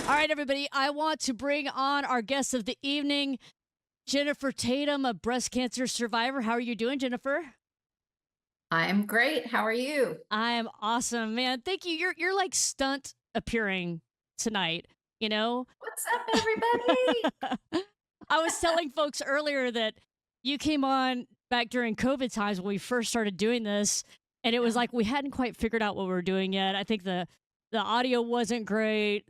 All right, everybody. I want to bring on our guest of the evening, Jennifer Tatum, a breast cancer survivor. How are you doing, Jennifer? I'm great. How are you? I am awesome, man. Thank you. You're like stunt appearing tonight, you know? What's up, everybody? I was telling folks earlier that you came on back during COVID times when we first started doing this, and it was Yeah. like we hadn't quite figured out what we were doing yet. I think the audio wasn't great,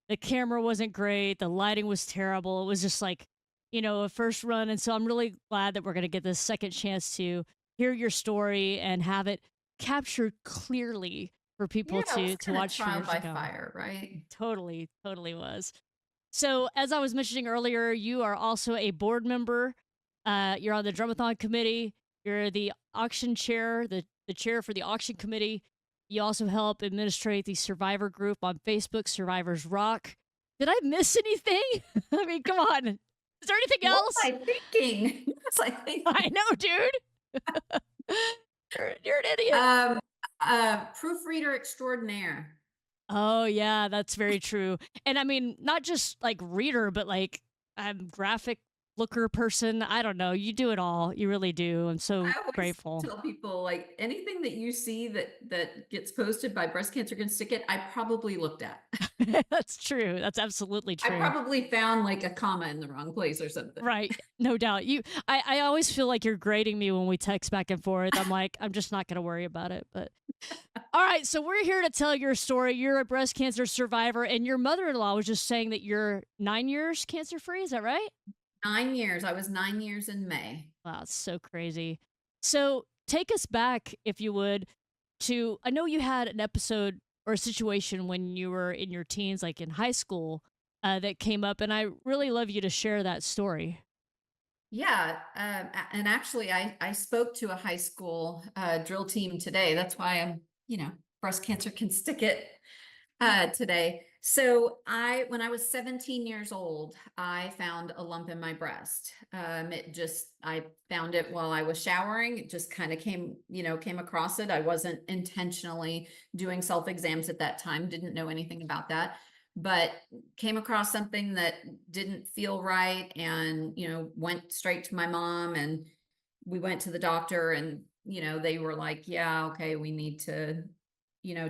the camera wasn't great, the lighting was terrible. It was just like, a first run. And so I'm really glad that we're gonna get this second chance to hear your story and have it captured clearly for people Yeah, it was to kind of watch for trial years to by come. fire, right? Totally, totally was. So, as I was mentioning earlier, you are also a board member. You're on the Drummathon Committee. You're the auction chair, the chair for the Auction Committee. You also help administrate the survivor group on Facebook, Survivors Rock. Did I miss anything? I mean, come on. Is there anything What was else? I thinking? What was I I thinking? know, dude. You're an idiot. Um, Proofreader extraordinaire. Oh, yeah, that's very true. And I mean, not just like reader, but like graphic looker person. I don't know. You do it all. You really do. I'm so I always grateful. tell people like anything that you see that gets posted by Breast Cancer Can Stick It, I probably looked at. That's true. That's absolutely I true. probably found like a comma in the wrong place or something. Right. No doubt. I always feel like you're grading me when we text back and forth. I'm like, I'm just not going to worry about it. But all right. So we're here to tell your story. You're a breast cancer survivor, and your mother in law was just saying that you're 9 years cancer free. Is that right? 9 years. I was 9 years in May. Wow, it's so crazy. So take us back, if you would, to I know you had an episode or a situation when you were in your teens, like in high school, that came up, and I really love you to share that story. Yeah, and actually, I spoke to a high school drill team today. That's why breast cancer can stick it today. So when I was 17 years old, I found a lump in my breast. I found it while I was showering. It just kind of came across it. I wasn't intentionally doing self exams at that time. Didn't know anything about that, but came across something that didn't feel right, and went straight to my mom, and we went to the doctor, and they were like, yeah, okay, we need to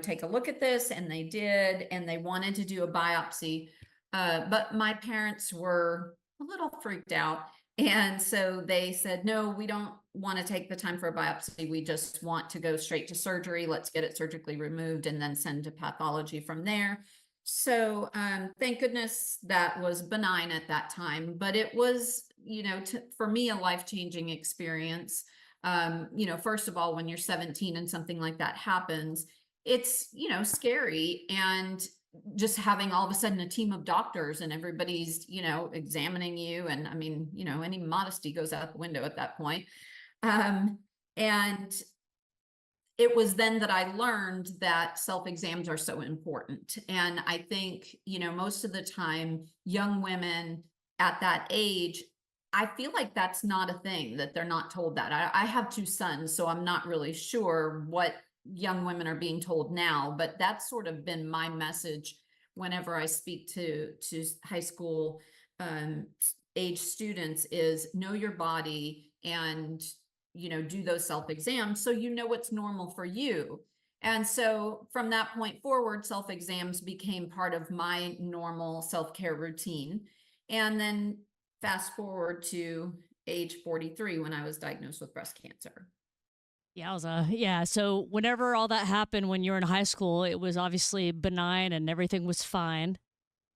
take a look at this. And they did, and they wanted to do a biopsy. But my parents were a little freaked out. And so they said, no, we don't want to take the time for a biopsy. We just want to go straight to surgery. Let's get it surgically removed and then send to pathology from there. So thank goodness that was benign at that time. But it was, for me, a life-changing experience. First of all, when you're 17 and something like that happens, it's scary, and just having all of a sudden a team of doctors and everybody's examining you, and I mean any modesty goes out the window at that point. And it was then that I learned that self exams are so important. And I think most of the time young women at that age, I feel like that's not a thing, that they're not told that. I have two sons, so I'm not really sure what young women are being told now, but that's sort of been my message whenever I speak to high school age students, is know your body, and do those self exams so what's normal for you. And so from that point forward, self exams became part of my normal self care routine. And then fast forward to age 43, when I was diagnosed with breast cancer. Yowza. Yeah. So whenever all that happened when you were in high school, it was obviously benign and everything was fine.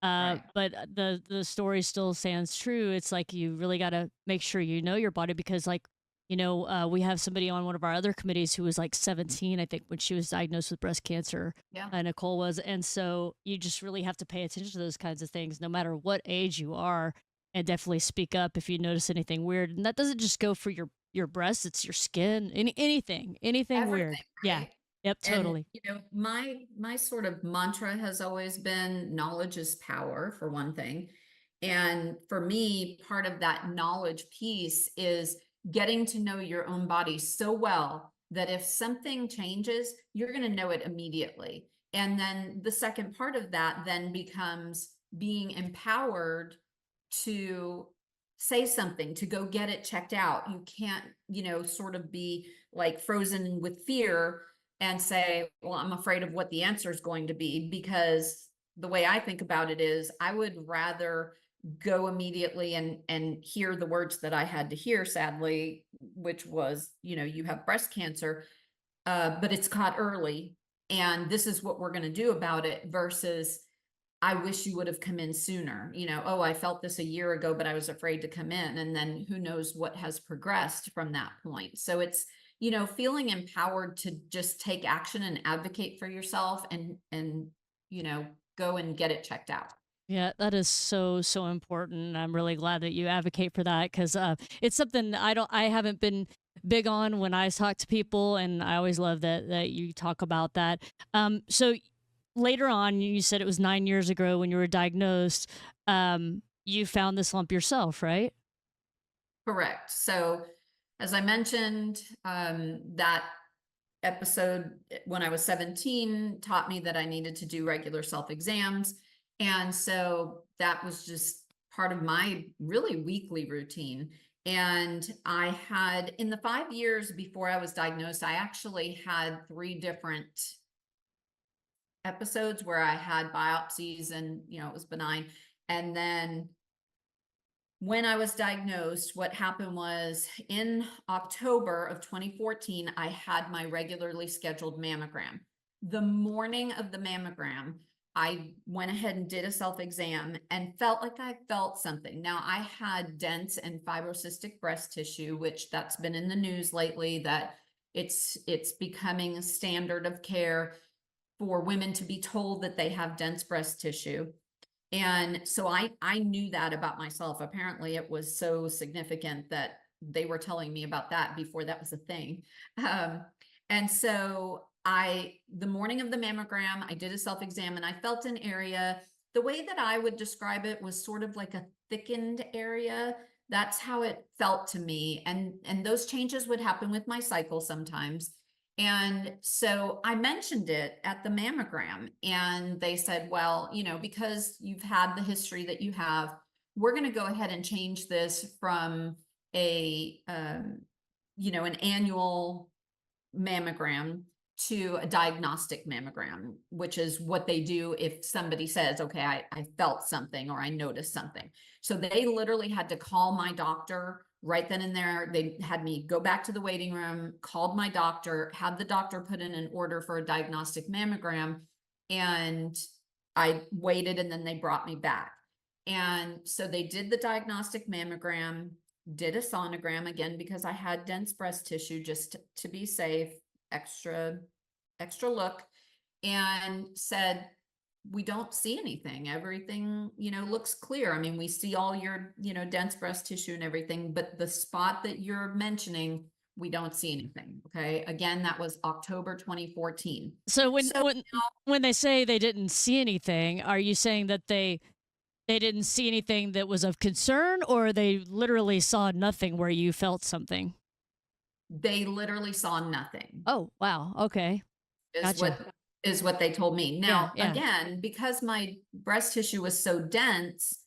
Right. But the story still stands true. It's like you really got to make sure you know your body, because, like, we have somebody on one of our other committees who was like 17, I think, when she was diagnosed with breast cancer. Yeah. Nicole was, and so you just really have to pay attention to those kinds of things, no matter what age you are, and definitely speak up if you notice anything weird. And that doesn't just go for your breasts; it's your skin, anything weird. Everything, Yeah. right? Yep. And Totally. my sort of mantra has always been knowledge is power, for one thing. And for me, part of that knowledge piece is getting to know your own body so well that if something changes, you're going to know it immediately. And then the second part of that then becomes being empowered to say something, to go get it checked out. You can't, sort of be like frozen with fear and say, well, I'm afraid of what the answer is going to be, because the way I think about it is I would rather go immediately and hear the words that I had to hear, sadly, which was, you have breast cancer, but it's caught early, and this is what we're going to do about it, versus I wish you would have come in sooner. Oh, I felt this a year ago, but I was afraid to come in. And then who knows what has progressed from that point. So it's, feeling empowered to just take action and advocate for yourself, and, go and get it checked out. Yeah, that is so, so important. I'm really glad that you advocate for that, because it's something I haven't been big on when I talk to people, and I always love that you talk about that. So later on, you said it was 9 years ago when you were diagnosed. You found this lump yourself, right? Correct. So as I mentioned, that episode when I was 17 taught me that I needed to do regular self-exams. And so that was just part of my really weekly routine. And I had, in the 5 years before I was diagnosed, I actually had 3 different episodes where I had biopsies, and, it was benign. And then when I was diagnosed, what happened was in October of 2014, I had my regularly scheduled mammogram. The morning of the mammogram, I went ahead and did a self-exam and felt like I felt something. Now, I had dense and fibrocystic breast tissue, which that's been in the news lately, that it's becoming a standard of care for women to be told that they have dense breast tissue. And so I knew that about myself. Apparently it was so significant that they were telling me about that before that was a thing. Um, and so the morning of the mammogram, I did a self-exam and I felt an area. The way that I would describe it was sort of like a thickened area. That's how it felt to me. And those changes would happen with my cycle sometimes. And so I mentioned it at the mammogram, and they said, well, because you've had the history that you have, we're going to go ahead and change this from an annual mammogram to a diagnostic mammogram, which is what they do if somebody says, okay, I felt something or I noticed something. So they literally had to call my doctor right then and there. They had me go back to the waiting room, called my doctor, had the doctor put in an order for a diagnostic mammogram, and I waited, and then they brought me back. And so they did the diagnostic mammogram, did a sonogram again, because I had dense breast tissue, just to be safe, extra look, and said, we don't see anything. Everything, looks clear. I mean, we see all your, dense breast tissue and everything, but the spot that you're mentioning, we don't see anything. Okay. Again, that was October 2014. So So when they say they didn't see anything, are you saying that they didn't see anything that was of concern, or they literally saw nothing where you felt something? they literally saw nothing. Oh, wow. Okay. is Gotcha. what is what they told me. Yeah, Now, yeah. again, because my breast tissue was so dense,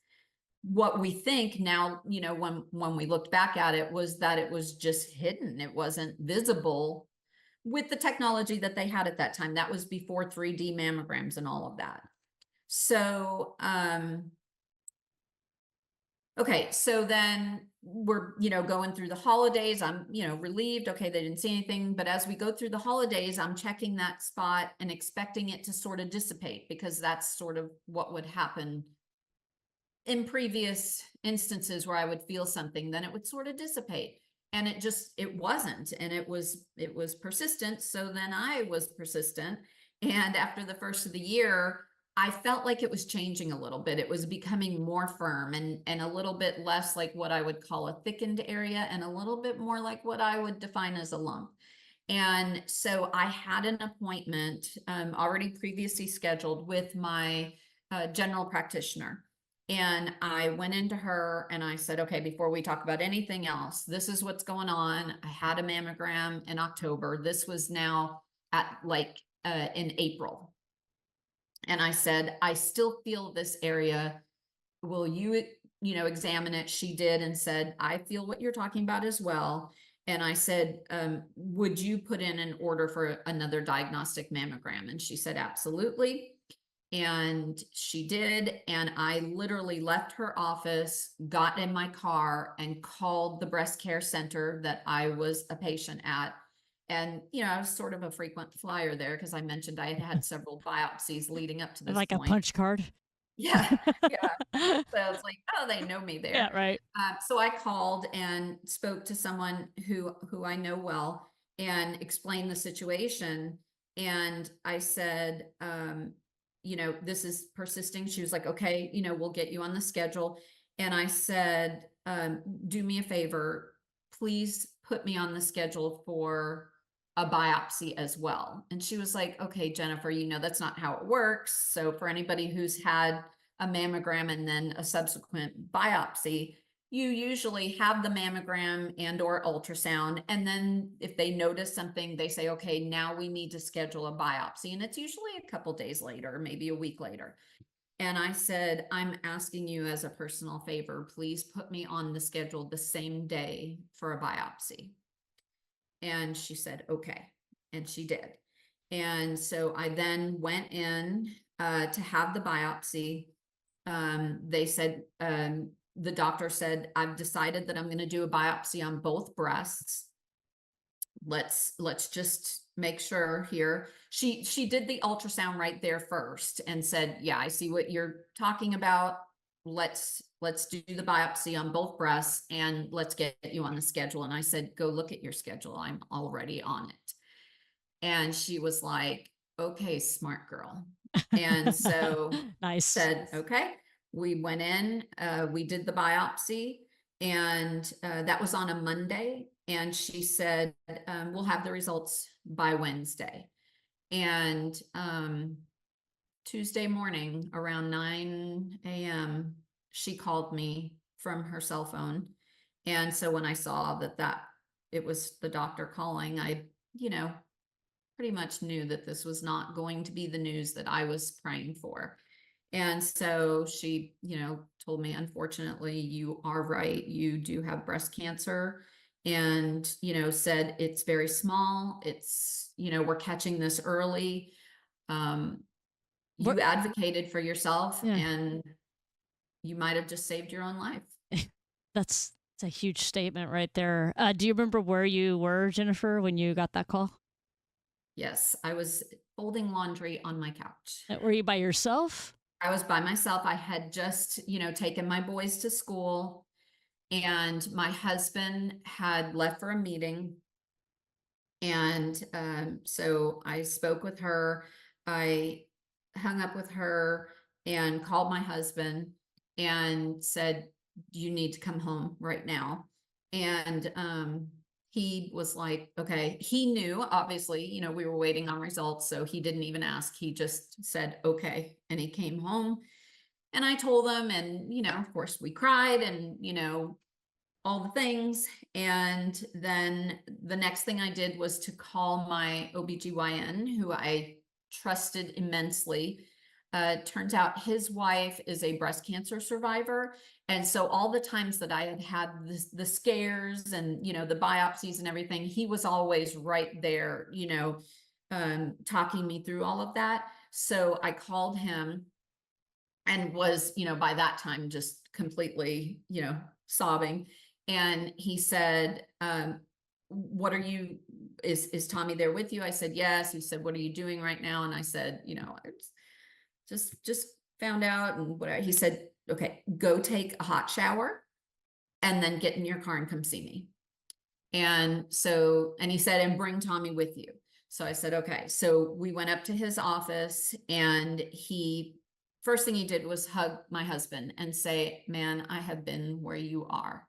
what we think now, when we looked back at it, was that it was just hidden. It wasn't visible with the technology that they had at that time. That was before 3D mammograms and all of that. So, okay, so then we're, going through the holidays. I'm, relieved. Okay, they didn't see anything. But as we go through the holidays, I'm checking that spot and expecting it to sort of dissipate, because that's sort of what would happen in previous instances where I would feel something, then it would sort of dissipate. And it wasn't, and it was persistent. So then I was persistent. And after the first of the year, I felt like it was changing a little bit. It was becoming more firm, and a little bit less like what I would call a thickened area, and a little bit more like what I would define as a lump. And so I had an appointment already previously scheduled with my general practitioner. And I went into her and I said, okay, before we talk about anything else, this is what's going on. I had a mammogram in October. This was now at in April. And I said, I still feel this area. Will you, examine it? She did and said, I feel what you're talking about as well. And I said, would you put in an order for another diagnostic mammogram? And she said, absolutely. And she did. And I literally left her office, got in my car, and called the breast care center that I was a patient at. And, I was sort of a frequent flyer there because I mentioned I had had several biopsies leading up to this Like a point. punch card. Yeah. Yeah. So I was like, oh, they know me Yeah, there. right. So I called and spoke to someone who I know well and explained the situation. And I said, this is persisting. She was like, okay, we'll get you on the schedule. And I said, do me a favor, please put me on the schedule for a biopsy as well. And she was like, okay, Jennifer, that's not how it works. So for anybody who's had a mammogram and then a subsequent biopsy, you usually have the mammogram and or ultrasound. And then if they notice something, they say, okay, now we need to schedule a biopsy. And it's usually a couple days later, maybe a week later. And I said, I'm asking you as a personal favor, please put me on the schedule the same day for a biopsy. And she said, okay. And she did. And so I then went in to have the biopsy. They said, the doctor said, I've decided that I'm going to do a biopsy on both breasts. Let's just make sure here. She did the ultrasound right there first and said, yeah, I see what you're talking about. Let's do the biopsy on both breasts and let's get you on the schedule. And I said, go look at your schedule. I'm already on it. And she was like, okay, smart girl. And so Nice. said, okay, we went in, we did the biopsy, and that was on a Monday. And she said, we'll have the results by Wednesday. And Tuesday morning around 9 a.m., she called me from her cell phone. And so when I saw that it was the doctor calling, I, pretty much knew that this was not going to be the news that I was praying for. And so she, told me, unfortunately, you are right. You do have breast cancer. And, said it's very small. It's, we're catching this early. You advocated for yourself, Yeah. and you might have just saved your own life. That's a huge statement right there. Do you remember where you were, Jennifer, when you got that call? Yes, I was folding laundry on my couch. Were you by yourself? I was by myself. I had just, taken my boys to school, and my husband had left for a meeting. And so I spoke with her. I hung up with her and called my husband and said, you need to come home right now. And he was like, okay. He knew, obviously, we were waiting on results, so he didn't even ask. He just said, okay. And he came home, and I told him, and, of course we cried and, all the things. And then the next thing I did was to call my OBGYN, who I trusted immensely. Turns out his wife is a breast cancer survivor. And so all the times that I had the scares and, the biopsies and everything, he was always right there, talking me through all of that. So I called him and was, by that time, just completely, sobbing. And he said, what are you, is Tommy there with you? I said, yes. He said, what are you doing right now? And I said, I just found out. And whatever. He said, okay, go take a hot shower and then get in your car and come see me. And so, and he said, and bring Tommy with you. So I said, okay. So we went up to his office, and first thing he did was hug my husband and say, man, I have been where you are,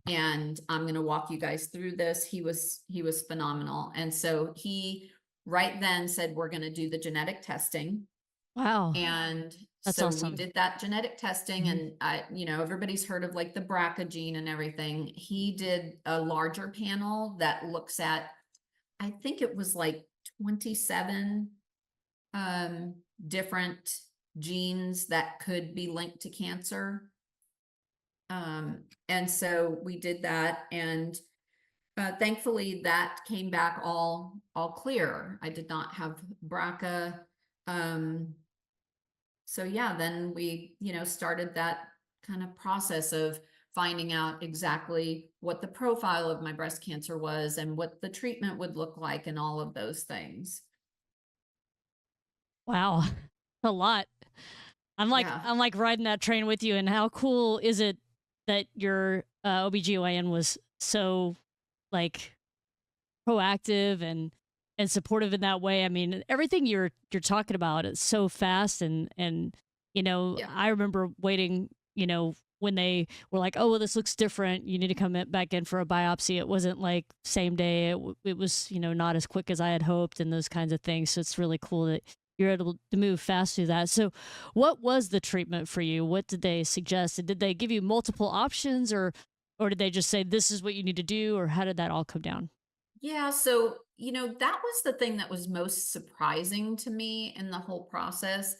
and I'm going to walk you guys through this. He was phenomenal. And so he right then said, we're going to do the genetic testing. Wow. And That's so awesome. we did that genetic testing, and everybody's heard of like the BRCA gene and everything. He did a larger panel that looks at, I think it was like 27 different genes that could be linked to cancer. And so we did that, and thankfully that came back all clear. I did not have BRCA. So yeah, then we, started that kind of process of finding out exactly what the profile of my breast cancer was and what the treatment would look like and all of those things. Wow. A lot. Yeah. I'm like riding that train with you. And how cool is it that your OBGYN was so like proactive and supportive in that way? I mean, everything you're talking about is so fast, and Yeah. I remember waiting, when they were like, "Oh, well, this looks different. You need to come back in for a biopsy." It wasn't like same day. It was, not as quick as I had hoped, and those kinds of things. So it's really cool that you're able to move fast through that. So, what was the treatment for you? What did they suggest? Did they give you multiple options, or did they just say this is what you need to do, or how did that all come down? Yeah, so, that was the thing that was most surprising to me in the whole process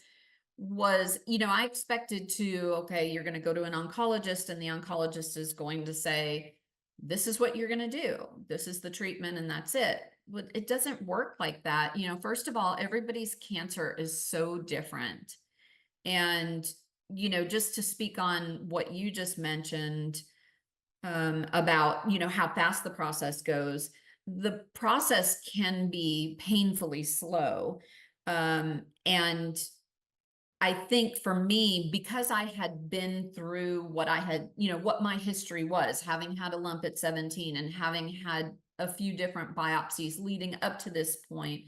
was, I expected to, okay, you're going to go to an oncologist and the oncologist is going to say, this is what you're going to do. This is the treatment and that's it. But it doesn't work like that. First of all, everybody's cancer is so different. And, just to speak on what you just mentioned, about how fast the process goes, the process can be painfully slow, and I think for me, because I had been through what I had, what my history was, having had a lump at 17 and having had a few different biopsies leading up to this point,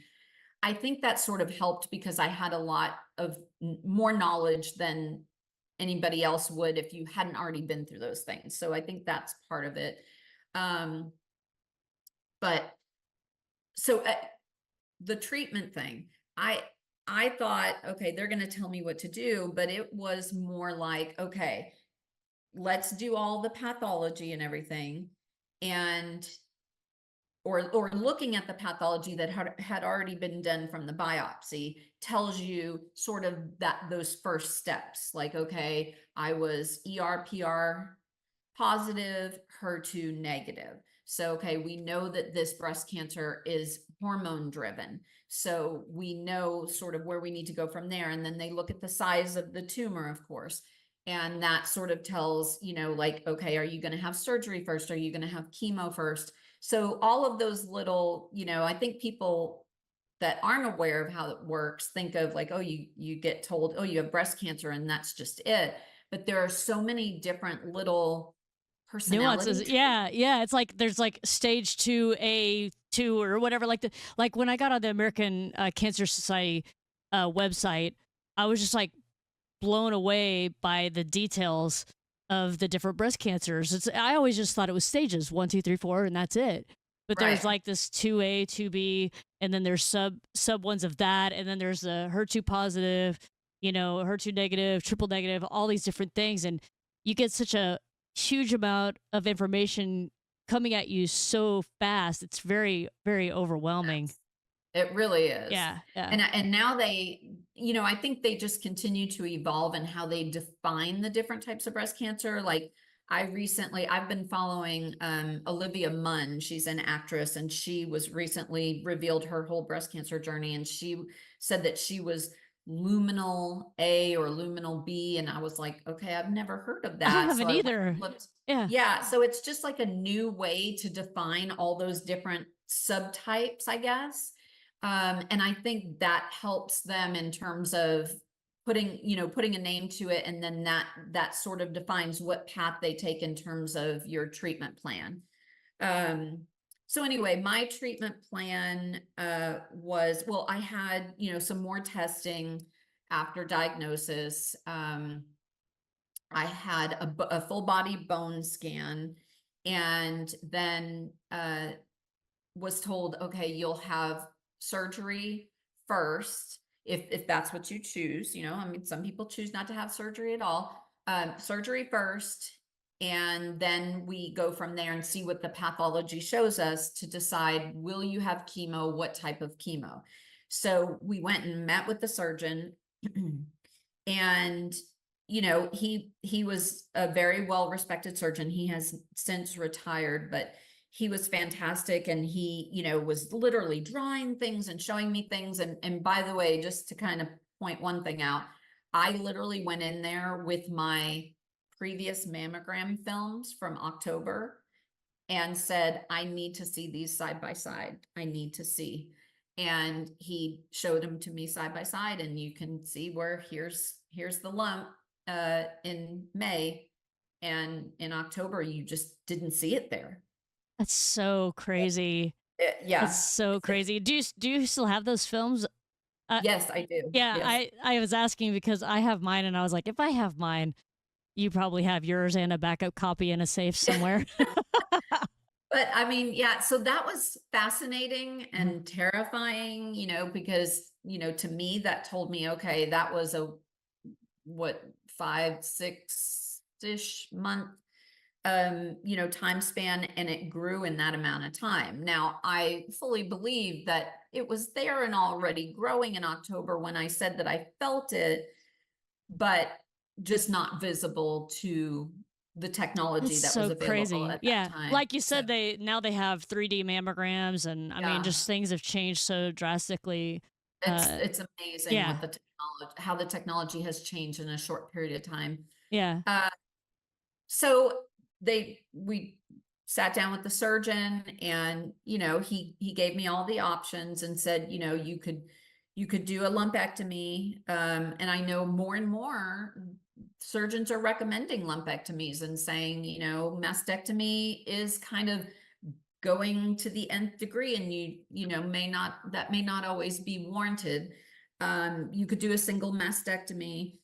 I think that sort of helped because I had a lot of more knowledge than anybody else would if you hadn't already been through those things. So I think that's part of it. Um, but so the treatment thing, I I thought, okay, they're going to tell me what to do, but it was more like, okay, let's do all the pathology and everything, and or looking at the pathology that had already been done from the biopsy tells you sort of that those first steps, like, okay, I was ERPR positive, HER2 negative. So, okay, we know that this breast cancer is hormone driven. So we know sort of where we need to go from there. And then they look at the size of the tumor, of course. And that sort of tells, like, okay, are you going to have surgery first? Are you going to have chemo first? So all of those little, I think people that aren't aware of how it works think of like, oh, you get told, oh, you have breast cancer and that's just it. But there are so many different little personality Nuances. traits. Yeah, yeah. It's like there's like stage 2A2 or whatever. Like when I got on the American Cancer Society website, I was just like blown away by the details of the different breast cancers. I always just thought it was stages 1, 2, 3, 4, and that's it. But there's Right. like this 2A, 2B, and then there's sub ones of that, and then there's the HER2 positive, HER2 negative, triple negative, all these different things, and you get such a huge amount of information coming at you so fast. It's very, very overwhelming. Yes. It really is. Yeah, yeah. And now they, I think they just continue to evolve in how they define the different types of breast cancer. Like I've been following Olivia Munn. She's an actress and she was recently revealed her whole breast cancer journey, and she said that she was luminal A or luminal B, and I was like, okay, I've never heard of I that. So haven't I went and either. looked. Yeah. Yeah, so it's just like a new way to define all those different subtypes, I guess. And I think that helps them in terms of putting a name to it, and then that sort of defines what path they take in terms of your treatment plan. Um, so anyway, my treatment plan was, well, I had, some more testing after diagnosis. I had a full body bone scan, and then was told, okay, you'll have surgery first if that's what you choose. I mean, some people choose not to have surgery at all. Surgery first, and then we go from there and see what the pathology shows us to decide, will you have chemo? What type of chemo? So we went and met with the surgeon and, he was a very well-respected surgeon. He has since retired, but he was fantastic. And he, was literally drawing things and showing me things. And by the way, just to kind of point one thing out, I literally went in there with my previous mammogram films from October and said, I need to see these side by side. I need to see. And he showed them to me side by side, and you can see where here's the lump in May, and in October you just didn't see it there. That's so crazy. That's Yeah. so crazy. Do you still have those films? Uh, Yes, I do. yeah, Yes. I was asking because I have mine, and I was like, if I have mine, you probably have yours and a backup copy in a safe somewhere. But I mean, yeah, so that was fascinating Mhm. and terrifying, because, to me, that told me, okay, that was a what, 5, 6-ish month time span, and it grew in that amount of time. Now, I fully believe that it was there and already growing in October when I said that I felt it, but just not visible to the That's technology that was so available crazy. at that Yeah, time. like you So, said, they have 3D mammograms, and I mean, yeah. just things have changed so drastically. It's Uh, it's amazing yeah, what the technology how the technology has changed in a short period of time. yeah. Uh, so we sat down with the surgeon, and he gave me all the options and said, you could do a lumpectomy. And I know more and more surgeons are recommending lumpectomies and saying, mastectomy is kind of going to the nth degree, and may not always be warranted. You could do a single mastectomy,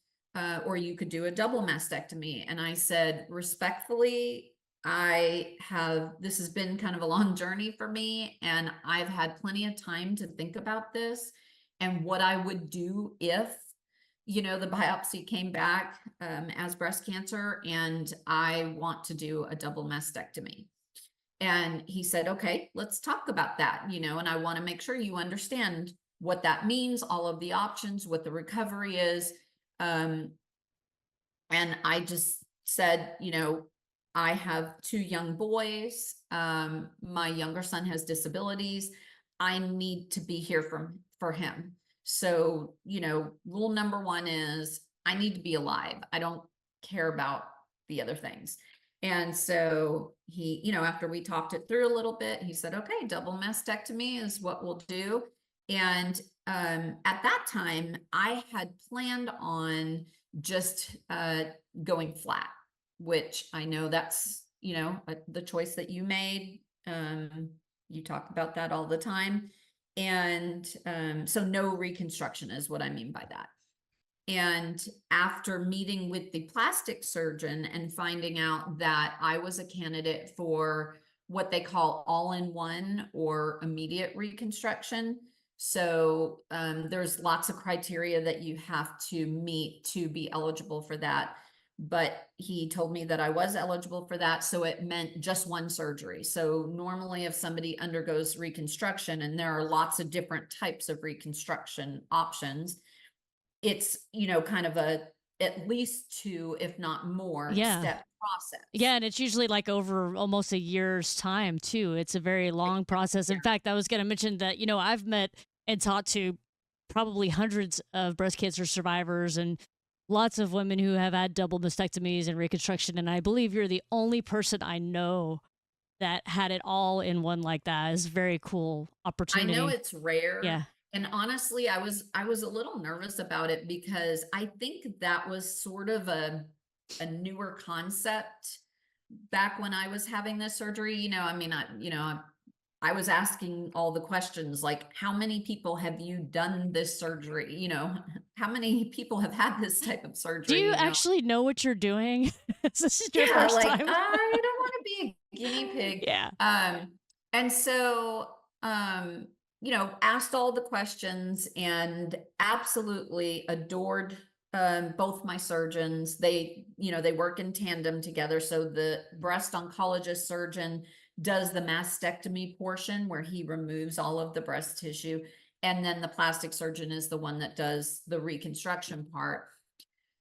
or you could do a double mastectomy. And I said, respectfully, this has been kind of a long journey for me, and I've had plenty of time to think about this and what I would do if, the biopsy came back as breast cancer, and I want to do a double mastectomy. And he said, okay, let's talk about that, and I want to make sure you understand what that means, all of the options, what the recovery is. Um, and I just said, I have 2 young boys. My younger son has disabilities. I need to be here for him. So, rule number one is I need to be alive. I don't care about the other things. And so he, after we talked it through a little bit, he said, okay, double mastectomy is what we'll do. And at that time, I had planned on just going flat, which I know that's, the choice that you made. You talk about that all the time. And so no reconstruction is what I mean by that. And after meeting with the plastic surgeon and finding out that I was a candidate for what they call all-in-one or immediate reconstruction. So there's lots of criteria that you have to meet to be eligible for that. But he told me that I was eligible for that. So it meant just one surgery. So normally if somebody undergoes reconstruction, and there are lots of different types of reconstruction options, it's, kind of at least 2, if not more, Yeah. step process. Yeah, and it's usually like over almost a year's time too. It's a very long process. Yeah. In fact, I was going to mention that, I've met and talked to probably hundreds of breast cancer survivors and lots of women who have had double mastectomies and reconstruction. And I believe you're the only person I know that had it all in one like that. It's a very cool I know opportunity. it's rare. Yeah. And honestly, I was a little nervous about it because I think that was sort of a newer concept back when I was having this surgery. I mean, I was asking all the questions like, how many people have you done this surgery? How many people have had this type of Do you surgery? actually know what you're doing? Is this your Yeah, first like, time? I don't want to be a guinea pig. Yeah. And so, asked all the questions and absolutely adored both my surgeons. They work in tandem together. So the breast oncologist surgeon does the mastectomy portion where he removes all of the breast tissue. And then the plastic surgeon is the one that does the reconstruction part.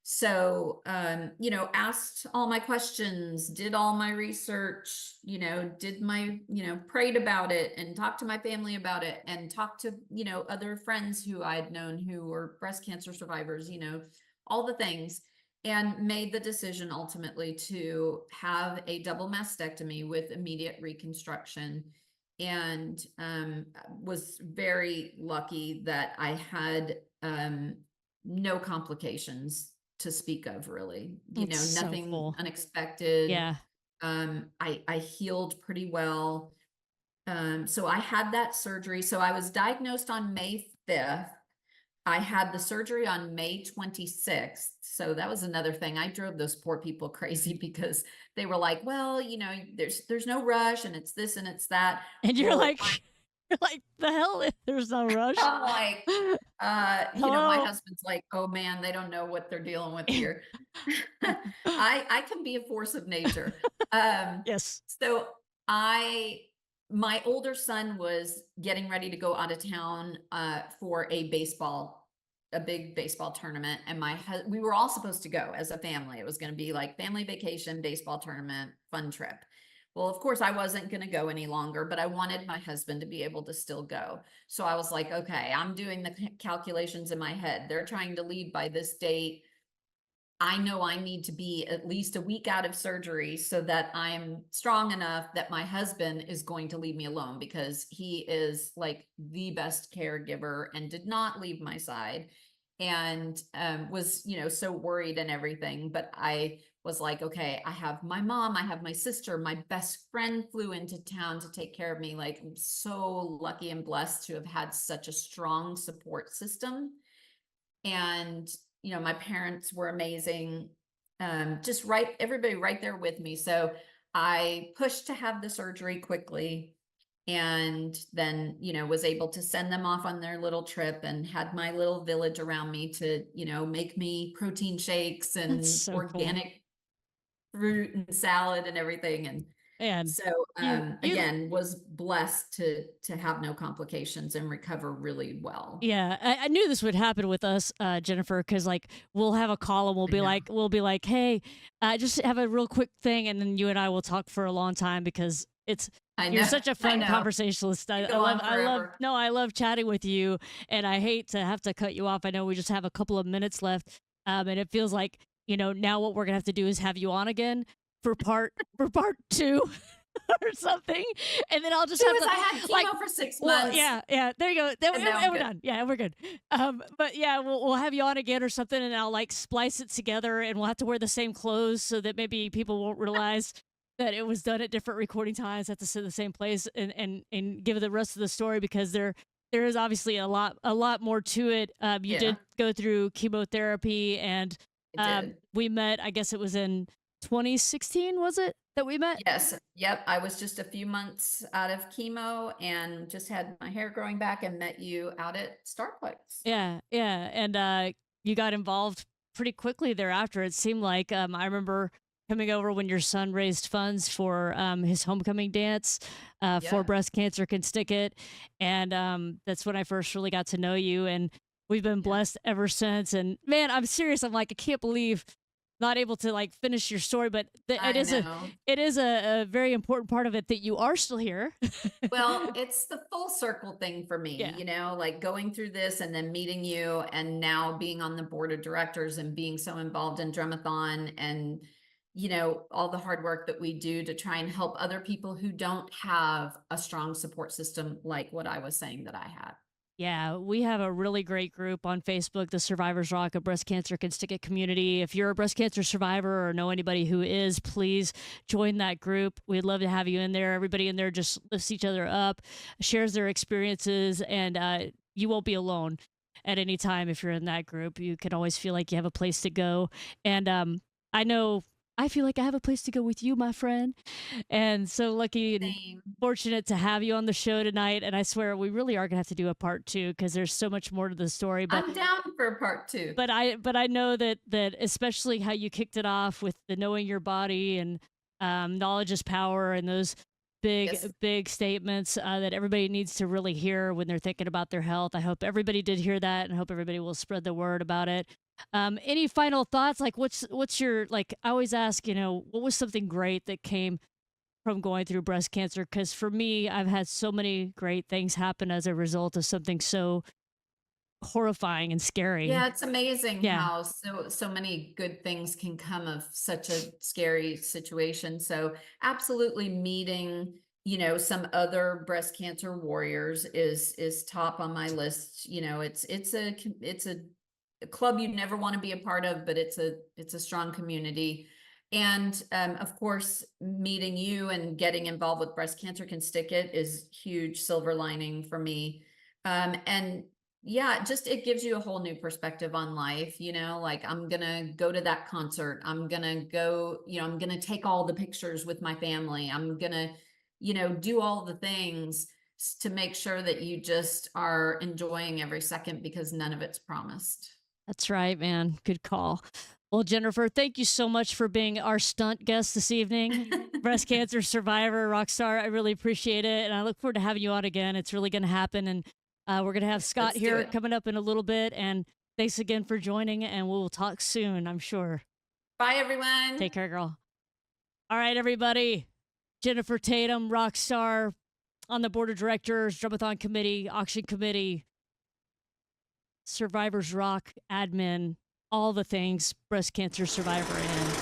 So, asked all my questions, did all my research, did my, prayed about it and talked to my family about it and talked to, other friends who I'd known who were breast cancer survivors, all the things, and made the decision ultimately to have a double mastectomy with immediate reconstruction. And was very lucky that I had no complications to speak of, really. It's so Nothing cool. unexpected. Yeah. I healed pretty well. So I had that surgery. So I was diagnosed on May 5th. I had the surgery on May 26th. So that was another thing. I drove those poor people crazy because they were like, well, there's no rush and it's this and it's that. And you're Well, like, you're like, the hell? There's no rush. I'm like, my Hello. husband's like, oh man, they don't know what they're dealing with here. I can be a force of nature. Yes. So my older son was getting ready to go out of town for a big baseball tournament, and we were all supposed to go as a family. It was going to be like family vacation, baseball tournament, fun trip. Well, of course, I wasn't going to go any longer, but I wanted my husband to be able to still go. So I was like, okay, I'm doing the calculations in my head. They're trying to leave by this date. I know I need to be at least a week out of surgery so that I'm strong enough that my husband is going to leave me alone, because he is like the best caregiver and did not leave my side, and was, so worried and everything. But I was like, okay, I have my mom, I have my sister, my best friend flew into town to take care of me. Like, I'm so lucky and blessed to have had such a strong support system. And my parents were amazing. Everybody right there with me. So I pushed to have the surgery quickly, and then, was able to send them off on their little trip and had my little village around me to, make me protein shakes That's and so cool. organic fruit and salad and everything. And And so, you again, was blessed to have no complications and recover really well. yeah, I knew this would happen with us, Jennifer, because like we'll have a call and I know. we'll be like, hey, just have a real quick thing, and then you and I will talk for a long time because I you're know. such a I fun know. conversationalist. You go on forever. No, I love chatting with you, and I hate to have to cut you off. I know we just have a couple of minutes left, and it feels like now what we're gonna have to do is have you on again for part two. Or something, and then I'll just True have as to I had chemo like for 6 well, months, yeah, there you go. Then and now and I'm we're good. done. Yeah, we're good. But yeah, we'll have you on again or something, and I'll like splice it together, and we'll have to wear the same clothes so that maybe people won't realize that it was done at different recording times at the same place, and give the rest of the story, because there is obviously a lot more to it. You Yeah, did go through chemotherapy, and I did. we met. I guess it was in 2016, was it that we met? Yes. Yep. I was just a few months out of chemo and just had my hair growing back and met you out at Starbucks. Yeah, yeah, and you got involved pretty quickly thereafter. It seemed like I remember coming over when your son raised funds for his homecoming dance for Yeah, Breast Cancer Can Stick It, and that's when I first really got to know you, and we've been yeah. blessed ever since. And man, I'm serious. I'm like, I can't believe not able to like finish your story, but I know. it is a very important part of it that you are still here. Well, it's the full circle thing for me, Yeah. like going through this and then meeting you and now being on the board of directors and being so involved in Drummathon and, all the hard work that we do to try and help other people who don't have a strong support system like what I was saying that I had. Yeah, we have a really great group on Facebook, the Survivors Rock, a breast cancer can stick it community. If you're a breast cancer survivor or know anybody who is, please join that group. We'd love to have you in there. Everybody in there just lifts each other up, shares their experiences, and you won't be alone at any time if you're in that group. You can always feel like you have a place to go. And I know I feel like I have a place to go with you, my friend. And so lucky and Same. fortunate to have you on the show tonight. And I swear we really are gonna have to do a part two because there's so much more to the story. I'm down for part two. But I know that especially how you kicked it off with the knowing your body and knowledge is power and big, Yes. big statements that everybody needs to really hear when they're thinking about their health. I hope everybody did hear that, and I hope everybody will spread the word about it. Any final thoughts? Like, what's your like? I always ask, what was something great that came from going through breast cancer? Because for me, I've had so many great things happen as a result of something so horrifying and scary. Yeah, it's amazing Yeah, how so many good things can come of such a scary situation. So absolutely meeting, some other breast cancer warriors is top on my list. It's a club you never want to be a part of, but it's a strong community. And of course, meeting you and getting involved with Breast Cancer Can Stick It is huge silver lining for me. And yeah, just it gives you a whole new perspective on life, like I'm gonna go to that concert. I'm gonna go, I'm gonna take all the pictures with my family. I'm gonna, do all the things to make sure that you just are enjoying every second because none of it's promised. that's right, man. Good call. Well, Jennifer, thank you so much for being our stunt guest this evening. Breast cancer survivor, rock star. I really appreciate it. And I look forward to having you on again. It's really going to happen. And we're going to have Scott Let's do here it. coming up in a little bit. And thanks again for joining. And we'll talk soon, I'm sure. Bye, everyone. Take care, girl. All right, everybody. Jennifer Tatum, rock star on the board of directors, Drummathon Committee, Auction Committee, Survivors Rock admin, all the things breast cancer survivor in.